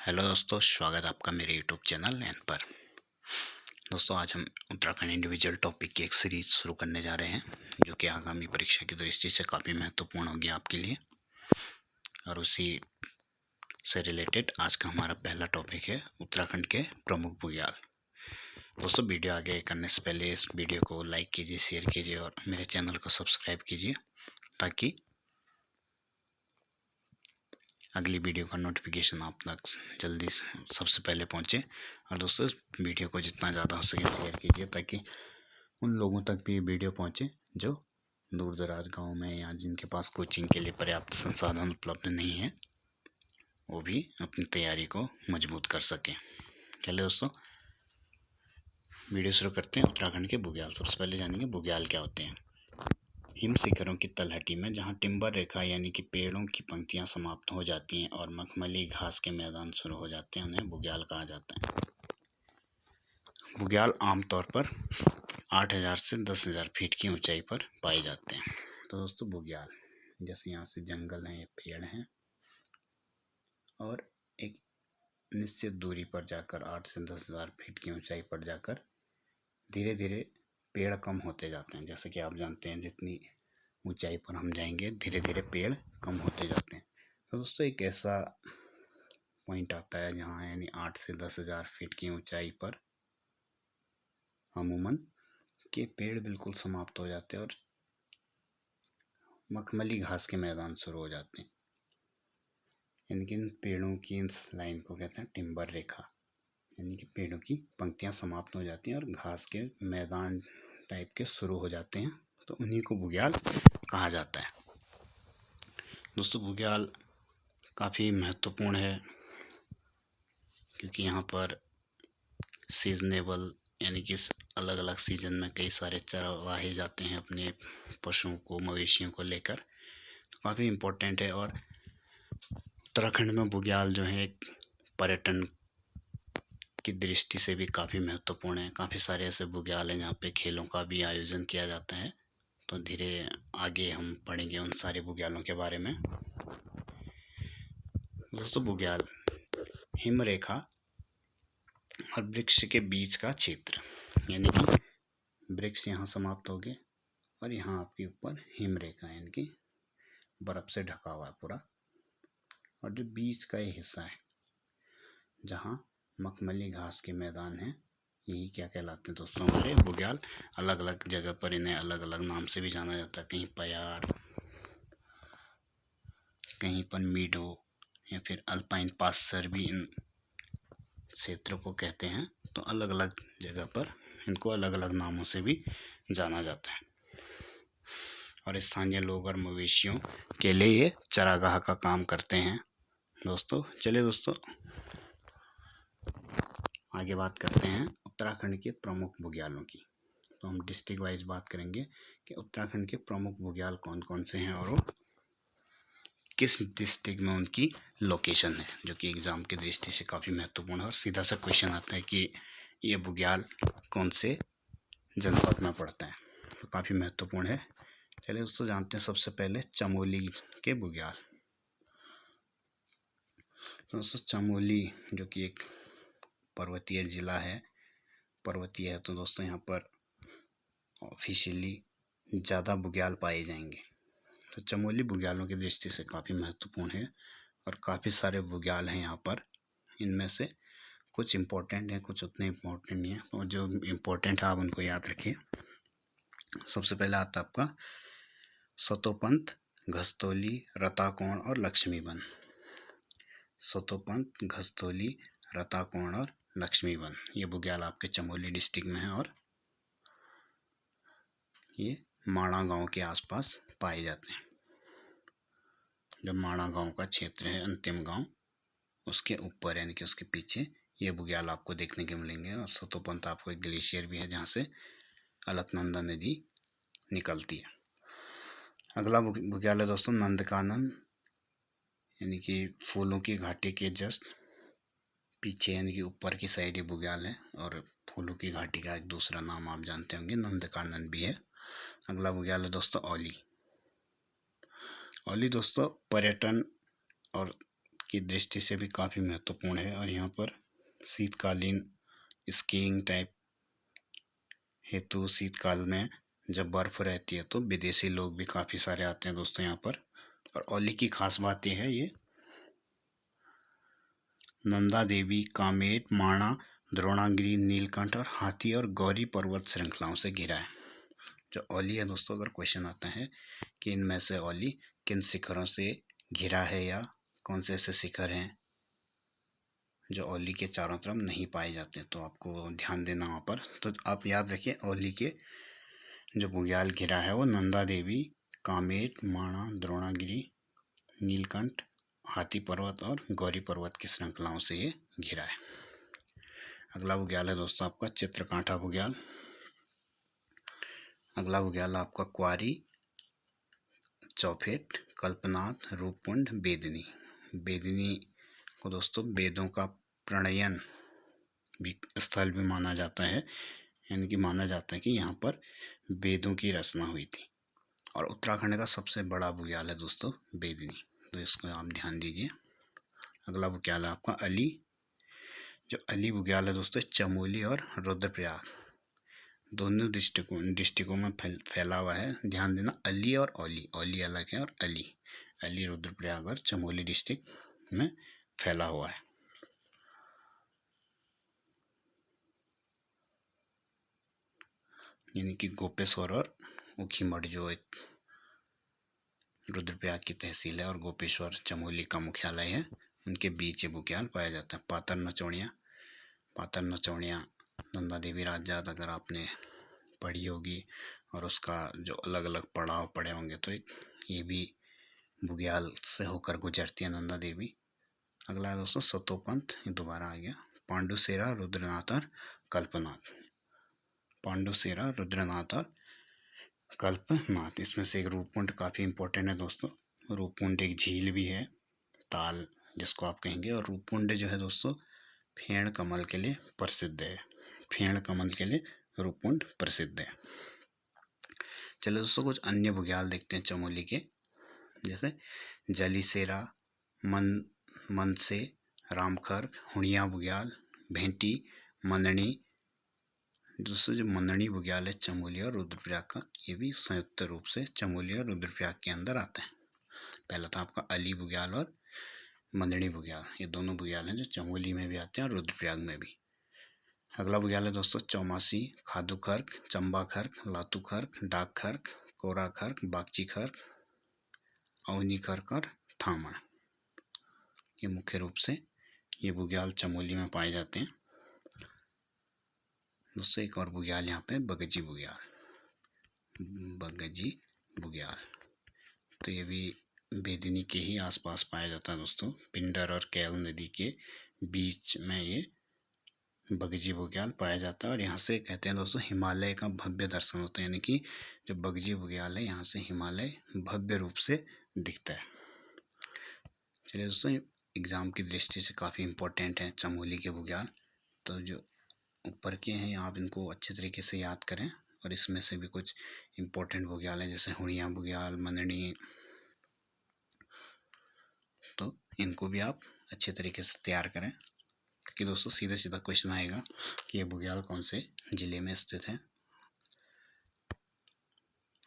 Hello दोस्तों, स्वागत है आपका मेरे यूट्यूब चैनल एन पर। दोस्तों, आज हम उत्तराखंड इंडिविजुअल टॉपिक की एक सीरीज शुरू करने जा रहे हैं जो कि आगामी परीक्षा की दृष्टि से काफ़ी महत्वपूर्ण होगी आपके लिए। और उसी से रिलेटेड आज का हमारा पहला टॉपिक है उत्तराखंड के प्रमुख बुग्याल। दोस्तों, वीडियो आगे करने से पहले इस वीडियो को लाइक कीजिए, शेयर कीजिए और मेरे चैनल को सब्सक्राइब कीजिए ताकि अगली वीडियो का नोटिफिकेशन आप तक जल्दी सबसे पहले पहुंचे। और दोस्तों, इस वीडियो को जितना ज़्यादा हो सके शेयर कीजिए ताकि उन लोगों तक भी वीडियो पहुंचे जो दूर दराज गाँव में या जिनके पास कोचिंग के लिए पर्याप्त संसाधन उपलब्ध नहीं है, वो भी अपनी तैयारी को मजबूत कर सकें। चलिए दोस्तों, वीडियो शुरू करते हैं। उत्तराखंड के बुग्याल। सबसे पहले जानेंगे बुग्याल क्या होते हैं। हिम शिखरों की तलहटी में जहां टिम्बर रेखा यानी कि पेड़ों की पंक्तियां समाप्त हो जाती हैं और मखमली घास के मैदान शुरू हो जाते हैं, उन्हें बुग्याल कहा जाता है। बुग्याल आमतौर पर 8,000 से 10,000 फीट की ऊंचाई पर पाए जाते हैं। तो दोस्तों, बुग्याल जैसे यहाँ से जंगल हैं, पेड़ हैं और एक निश्चित दूरी पर जाकर 8 से 10,000 फीट की ऊंचाई पर जाकर धीरे धीरे पेड़ कम होते जाते हैं। जैसे कि आप जानते हैं, जितनी ऊंचाई पर हम जाएंगे धीरे धीरे पेड़ कम होते जाते हैं। तो दोस्तों, एक ऐसा पॉइंट आता है जहाँ यानी 8 से 10,000 फीट की ऊंचाई पर अमूमन के पेड़ बिल्कुल समाप्त हो जाते हैं और मखमली घास के मैदान शुरू हो जाते हैं। यानी कि इन पेड़ों की इस लाइन को कहते हैं टिम्बर रेखा, यानी कि पेड़ों की पंक्तियां समाप्त हो जाती हैं और घास के मैदान टाइप के शुरू हो जाते हैं, तो उन्हीं को बुग्याल कहा जाता है। दोस्तों, बुग्याल काफ़ी महत्वपूर्ण है क्योंकि यहाँ पर सीजनेबल यानी कि अलग अलग सीजन में कई सारे चरवाहे जाते हैं अपने पशुओं को, मवेशियों को लेकर। तो काफ़ी इम्पोर्टेंट है। और उत्तराखंड में बुग्याल जो है एक पर्यटन की दृष्टि से भी काफ़ी महत्वपूर्ण है। काफ़ी सारे ऐसे बुग्याल हैं जहाँ पे खेलों का भी आयोजन किया जाता है। तो धीरे आगे हम पढ़ेंगे उन सारे बुग्यालों के बारे में। दोस्तों, बुग्याल हिम रेखा और वृक्ष के बीच का क्षेत्र, यानी कि वृक्ष यहाँ समाप्त हो गए और यहाँ आपके ऊपर हिम रेखा यानी कि बर्फ से ढका हुआ है पूरा, और जो बीच का ये हिस्सा है जहाँ मखमली घास के मैदान हैं, यही क्या कहलाते हैं दोस्तों हमारे बुग्याल। अलग अलग जगह पर इन्हें अलग अलग नाम से भी जाना जाता है। कहीं पयार, कहीं पर मीडो या फिर अल्पाइन पास्चर भी इन क्षेत्र को कहते हैं। तो अलग अलग जगह पर इनको अलग अलग नामों से भी जाना जाता है और स्थानीय लोग और मवेशियों के लिए ये चरागाह का काम करते हैं। दोस्तों, चलिए दोस्तों आगे बात करते हैं उत्तराखंड के प्रमुख बुग्यालों की। तो हम डिस्ट्रिक्ट वाइज बात करेंगे कि उत्तराखंड के प्रमुख बुग्याल कौन कौन से हैं और वो किस डिस्ट्रिक्ट में उनकी लोकेशन है, जो कि एग्ज़ाम की दृष्टि से काफ़ी महत्वपूर्ण है। और सीधा सा क्वेश्चन आता है कि ये बुग्याल कौन से जनपद में पड़ता है, तो काफ़ी महत्वपूर्ण है। चलिए दोस्तों जानते हैं सबसे पहले चमोली के बुग्याल। दोस्तों, चमोली जो कि एक पर्वतीय ज़िला है, पर्वतीय है, तो दोस्तों यहाँ पर ऑफिशियली ज़्यादा बुग्याल पाए जाएंगे। तो चमोली बुग्यालों की दृष्टि से काफ़ी महत्वपूर्ण है और काफ़ी सारे बुग्याल हैं यहाँ पर। इनमें से कुछ इम्पोर्टेंट हैं, कुछ उतने इम्पोर्टेंट नहीं है, और जो इम्पोर्टेंट है आप उनको याद रखिए। सबसे पहले आता है आपका सतोपंत, घस्तोली, रताकोण और लक्ष्मीवन। सतोपंत, घस्तोली, रताकोण और लक्ष्मीवन, ये बुग्याल आपके चमोली डिस्ट्रिक्ट में है और ये माणा गांव के आसपास पाए जाते हैं। जब माणा गांव का क्षेत्र है, अंतिम गांव, उसके ऊपर यानी कि उसके पीछे ये बुग्याल आपको देखने के मिलेंगे। और सतोपंत आपको एक ग्लेशियर भी है जहाँ से अलकनंदा नदी निकलती है। अगला बुग्याल है दोस्तों नंदकानन, यानी कि फूलों की घाटी के जस्ट पीछे यानी कि ऊपर की साइड ये बुग्याल है। और फूलों की घाटी का एक दूसरा नाम आप जानते होंगे, नंदकानन भी है। अगला बुग्याल है दोस्तों औली। औली दोस्तों पर्यटन और की दृष्टि से भी काफ़ी महत्वपूर्ण है। और यहाँ पर शीतकालीन स्कीइंग टाइप हेतु शीतकाल में जब बर्फ़ रहती है तो विदेशी लोग भी काफ़ी सारे आते हैं दोस्तों यहाँ पर। और औली की खास बात यह है, ये नंदा देवी, कामेट, माणा, द्रोणागिरी, नीलकंठ और हाथी और गौरी पर्वत श्रृंखलाओं से घिरा है। जो औली है दोस्तों, अगर क्वेश्चन आता है कि इनमें से औली किन शिखरों से घिरा है या कौन से ऐसे शिखर हैं जो औली के चारों तरफ नहीं पाए जाते, तो आपको ध्यान देना वहाँ पर। तो आप याद रखिए, औली के जो बुग्याल घिरा है वो नंदा देवी, कामेट, माणा, द्रोणागिरी, नीलकंठ, हाथी पर्वत और गौरी पर्वत की श्रृंखलाओं से ये घिरा है। अगला बुग्याल है दोस्तों आपका चित्रकांठा बुग्याल। अगला बुग्याल आपका क्वारी, चौफेट, कल्पनाथ, रूपकुंड, बेदनी। बेदनी को दोस्तों वेदों का प्रणयन भी स्थल भी माना जाता है, यानी कि माना जाता है कि यहाँ पर वेदों की रचना हुई थी। और उत्तराखंड का सबसे बड़ा बुग्याल है दोस्तों बेदनी, तो इसको आप ध्यान दीजिए। अगला बुग्याल है आपका अली। जो अली बुग्याल है दोस्तों चमोली और रुद्रप्रयाग दोनों डिस्ट्रिक्टों में फैला हुआ है। ध्यान देना, अली और औली, औली अलग है और अली रुद्रप्रयाग और चमोली डिस्ट्रिक्ट में फैला हुआ है। यानी कि गोपेश्वर और ऊखीमठ जो एक रुद्रप्रयाग की तहसील है और गोपेश्वर चमोली का मुख्यालय है, उनके बीच ये बुग्याल पाया जाता है। पातर नचौड़िया नंदा देवी राजजात अगर आपने पढ़ी होगी और उसका जो अलग अलग पड़ाव पड़े होंगे, तो ये भी बुग्याल से होकर गुजरती है नंदा देवी। अगला है दोस्तों सतोपंथ, ये दोबारा आ गया। पांडुसेरा, रुद्रनाथ और कल्पनाथ। पांडुसेरा, रुद्रनाथ और कल्पनाथ, इसमें से एक रूपकुंड काफ़ी इंपॉर्टेंट है दोस्तों। रूपकुंड एक झील भी है, ताल जिसको आप कहेंगे। और रूपकुंड जो है दोस्तों फेण कमल के लिए प्रसिद्ध है। फेण कमल के लिए रूपकुंड प्रसिद्ध है। चलो दोस्तों कुछ अन्य बुग्याल देखते हैं चमोली के, जैसे जलीसेरा, मनसे, रामखर, हुणिया बुग्याल, भेंटी, मननी। दोस्तों जो मननी बुग्याल है चमोली और रुद्रप्रयाग का, ये भी संयुक्त रूप से चमोली और रुद्रप्रयाग के अंदर आता है। पहला था आपका अली बुग्याल और मननी बुग्याल, ये दोनों बुग्याल हैं जो चमोली में भी आते हैं और रुद्रप्रयाग में भी। अगला बुग्याल है दोस्तों चौमासी, खादू खर्क, चंबा खर्क, लातू खर्क, डाक खर्क, कोरा खर्क, बागची खर्क, अवनी खर्क और थामण। ये मुख्य रूप से ये बुग्याल चमोली में पाए जाते हैं। दोस्तों एक और बुग्याल यहाँ पे बगजी बुग्याल, तो ये भी बेदनी के ही आसपास पाया जाता है दोस्तों। पिंडर और कैल नदी के बीच में ये बगजी बुग्याल पाया जाता है। और यहाँ से कहते हैं दोस्तों हिमालय का भव्य दर्शन होता है, यानी कि जो बगजी बुग्याल है यहाँ से हिमालय भव्य रूप से दिखता है। चलिए दोस्तों, एग्ज़ाम की दृष्टि से काफ़ी इम्पोर्टेंट है चमोली के बुग्याल। तो जो ऊपर के हैं आप इनको अच्छे तरीके से याद करें, और इसमें से भी कुछ इम्पोर्टेंट बुग्याल हैं जैसे हुणिया बुग्याल, मननी, तो इनको भी आप अच्छे तरीके से तैयार करें, क्योंकि दोस्तों सीधा सीधा क्वेश्चन आएगा कि ये बुग्याल कौन से ज़िले में स्थित है।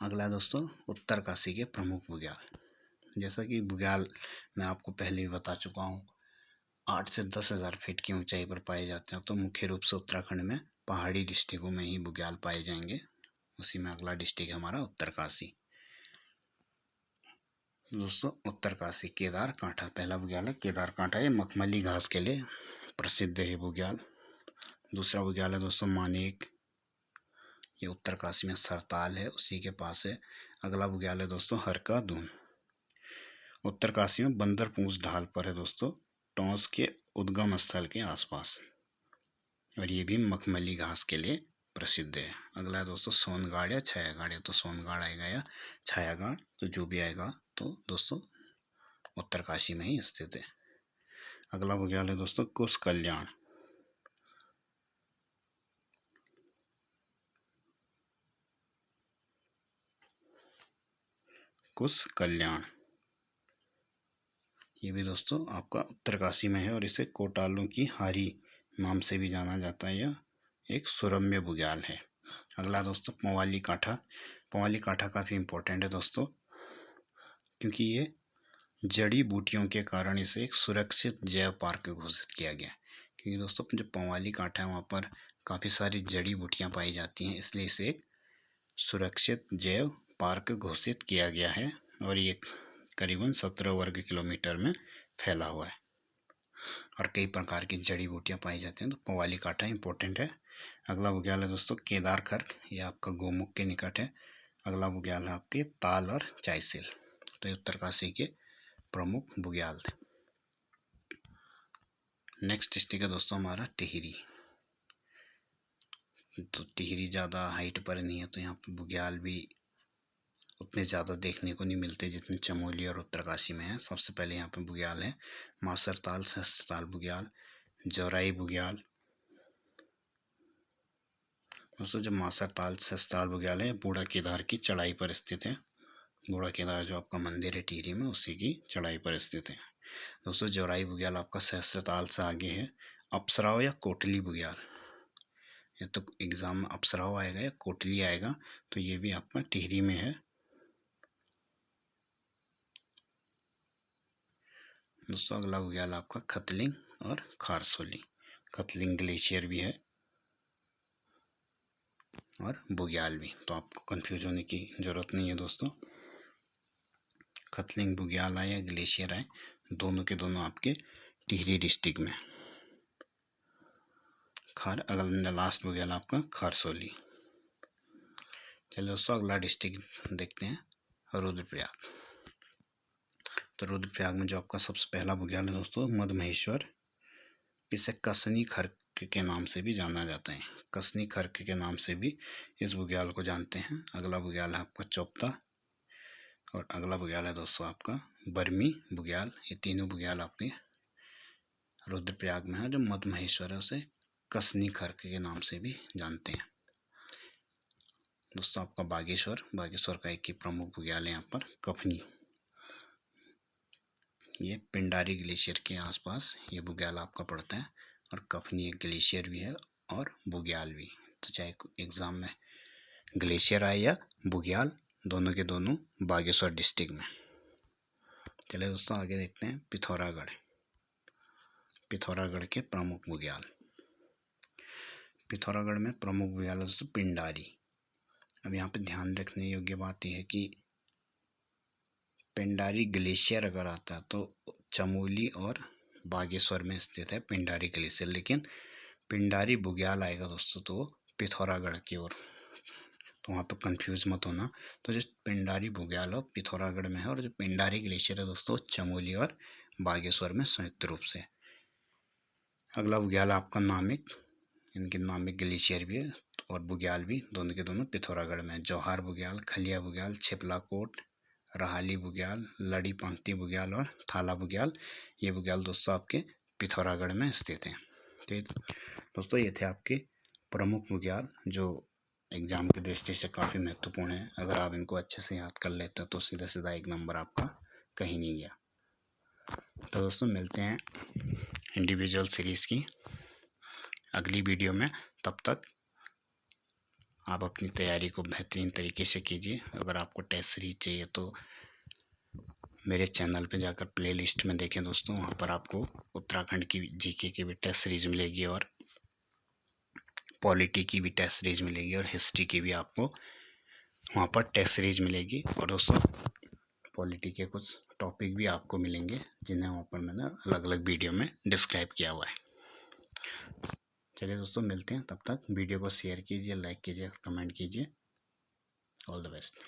अगला दोस्तों उत्तरकाशी के प्रमुख बुग्याल। जैसा कि बुग्याल मैं आपको पहले भी बता चुका हूँ 8 से 10,000 फीट की ऊंचाई पर पाए जाते हैं। तो मुख्य रूप से उत्तराखंड में पहाड़ी डिस्ट्रिक्टों में ही बुग्याल पाए जाएंगे। उसी में अगला डिस्ट्रिक्ट है हमारा उत्तरकाशी। दोस्तों उत्तरकाशी केदारकांठा पहला बुग्याल है। केदारकांठा ये मखमली घास के लिए प्रसिद्ध है बुग्याल। दूसरा बुग्याल है दोस्तों मानेक, ये उत्तरकाशी में सरताल है उसी के पास है। अगला बुग्याल है दोस्तों हरका दून, उत्तरकाशी में बंदरपूंछ ढाल पर है दोस्तों, टॉस के उद्गम स्थल के आसपास, और ये भी मखमली घास के लिए प्रसिद्ध है। अगला है दोस्तों सोनगाड़ या छायागाड़, या तो सोनगाड़ आएगा या छायागाड़, तो जो भी आएगा तो दोस्तों उत्तरकाशी में ही स्थित है। अगला बुग्याल है दोस्तों कुश कल्याण, कुश कल्याण ये भी दोस्तों आपका उत्तरकाशी में है और इसे कोटालों की हारी नाम से भी जाना जाता है। यह एक सुरम्य बुग्याल है। अगला दोस्तों पंवाली कांठा। पंवाली कांठा काफ़ी इम्पोर्टेंट है दोस्तों, क्योंकि ये जड़ी बूटियों के कारण इसे एक सुरक्षित जैव पार्क घोषित किया गया। क्योंकि दोस्तों जो पंवाली कांठा है वहाँ पर काफ़ी सारी जड़ी बूटियाँ पाई जाती हैं, इसलिए इसे एक सुरक्षित जैव पार्क घोषित किया गया है। और ये करीबन 17 वर्ग किलोमीटर में फैला हुआ है और कई प्रकार की जड़ी बूटियाँ पाई जाती हैं। तो पंवाली कांठा इंपॉर्टेंट है। अगला बुग्याल है दोस्तों केदार खर्क। ये आपका गोमुख के निकट है। अगला बुग्याल है आपके ताल और चायसिल। तो ये उत्तरकाशी के प्रमुख बुग्याल थे। नेक्स्ट डिस्ट्रिक्ट है दोस्तों हमारा टिहरी। तो टिहरी ज़्यादा हाइट पर नहीं है, तो यहाँ पर बुग्याल भी उतने ज़्यादा देखने को नहीं मिलते जितने चमोली और उत्तरकाशी में है। सबसे पहले यहाँ पे बुग्याल है मासरताल, सहस्त्रताल बुग्याल, जौराई बुग्याल। दोस्तों जो मासरताल सहस्त्रताल बुग्याल है बूढ़ा केदार की चढ़ाई पर स्थित है। बूढ़ा केदार जो आपका मंदिर है टिहरी में, उसी की चढ़ाई पर स्थित है। दोस्तों जौराई बुग्याल आपका सहस्त्रताल से आगे है। अप्सराव या कोटली बुग्याल, या तो एग्जाम में अप्सराव आएगा या कोटली आएगा, तो ये भी आपका टिहरी में है। दोस्तों अगला बुग्याल आपका खतलिंग और खारसोली। खतलिंग ग्लेशियर भी है और बुग्याल भी, तो आपको कंफ्यूज होने की ज़रूरत नहीं है दोस्तों। खतलिंग बुग्याल आए या ग्लेशियर आए, दोनों के दोनों आपके टिहरी डिस्ट्रिक्ट में। अगला लास्ट बुग्याल आपका खारसोली। चलिए दोस्तों अगला डिस्ट्रिक्ट देखते हैं रुद्रप्रयाग। तो रुद्रप्रयाग में जो आपका सबसे पहला बुग्याल है दोस्तों मधमहेश्वर। इसे कसनी खर्क के नाम से भी जाना जाता है। कसनी खर्क के नाम से भी इस बुग्याल को जानते हैं। अगला बुग्याल है आपका चौपता और अगला बुग्याल है दोस्तों आपका बर्मी बुग्याल। ये तीनों बुग्याल आपके रुद्रप्रयाग में है। जो मधमहेश्वर है उसे कसनी खर्क के नाम से भी जानते हैं। दोस्तों आपका बागेश्वर, बागेश्वर का एक ही प्रमुख बुग्याल है यहाँ पर कफनी। ये पिंडारी ग्लेशियर के आसपास ये बुग्याल आपका पड़ता है और कफनी एक ग्लेशियर भी है और बुग्याल भी। तो चाहे एग्ज़ाम में ग्लेशियर आए या बुग्याल, दोनों के दोनों बागेश्वर डिस्ट्रिक्ट में। चलिए दोस्तों आगे देखते हैं पिथौरागढ़। पिथौरागढ़ के प्रमुख बुग्याल। पिथौरागढ़ में प्रमुख बुग्याल दोस्तों पिंडारी। अब यहाँ पे ध्यान रखने योग्य बात यह है कि पिंडारी ग्लेशियर अगर आता है तो चमोली और बागेश्वर में स्थित है पिंडारी ग्लेशियर, लेकिन पिंडारी बुग्याल आएगा दोस्तों तो पिथौरागढ़ की ओर, तो वहाँ पर कंफ्यूज मत होना। तो जो पिंडारी बुग्याल हो पिथौरागढ़ में है और जो पिंडारी ग्लेशियर है दोस्तों चमोली और बागेश्वर में संयुक्त रूप से। अगला बुग्याल आपका नामिक, इनके नामिक ग्लेशियर भी है और बुग्याल भी, दोनों के दोनों पिथौरागढ़ में। जौहार बुग्याल, खलिया बुग्याल, छिपलाकोट, रहाली बुग्याल, लड़ी पंक्ति बुग्याल और थाला बुग्याल, ये बुग्याल दोस्तों आपके पिथौरागढ़ में स्थित हैं। ठीक दोस्तों ये थे आपके प्रमुख बुग्याल जो एग्ज़ाम की दृष्टि से काफ़ी महत्वपूर्ण है। अगर आप इनको अच्छे से याद कर लेते हो तो सीधा सीधा एक नंबर आपका कहीं नहीं गया। तो दोस्तों मिलते हैं इंडिविजुअल सीरीज़ की अगली वीडियो में। तब तक आप अपनी तैयारी को बेहतरीन तरीके से कीजिए। अगर आपको टेस्ट सीरीज चाहिए तो मेरे चैनल पे जाकर प्लेलिस्ट में देखें दोस्तों, वहाँ पर आपको उत्तराखंड की जीके की भी टेस्ट सीरीज मिलेगी और पॉलिटी की भी टेस्ट सीरीज मिलेगी और हिस्ट्री की भी आपको वहाँ पर टेस्ट सीरीज मिलेगी। और दोस्तों पॉलिटी के कुछ टॉपिक भी आपको मिलेंगे जिन्हें वहाँ पर मैंने अलग अलग वीडियो में डिस्क्राइब किया हुआ है। चलिए दोस्तों मिलते हैं, तब तक वीडियो को शेयर कीजिए, लाइक कीजिए, कमेंट कीजिए। All the best.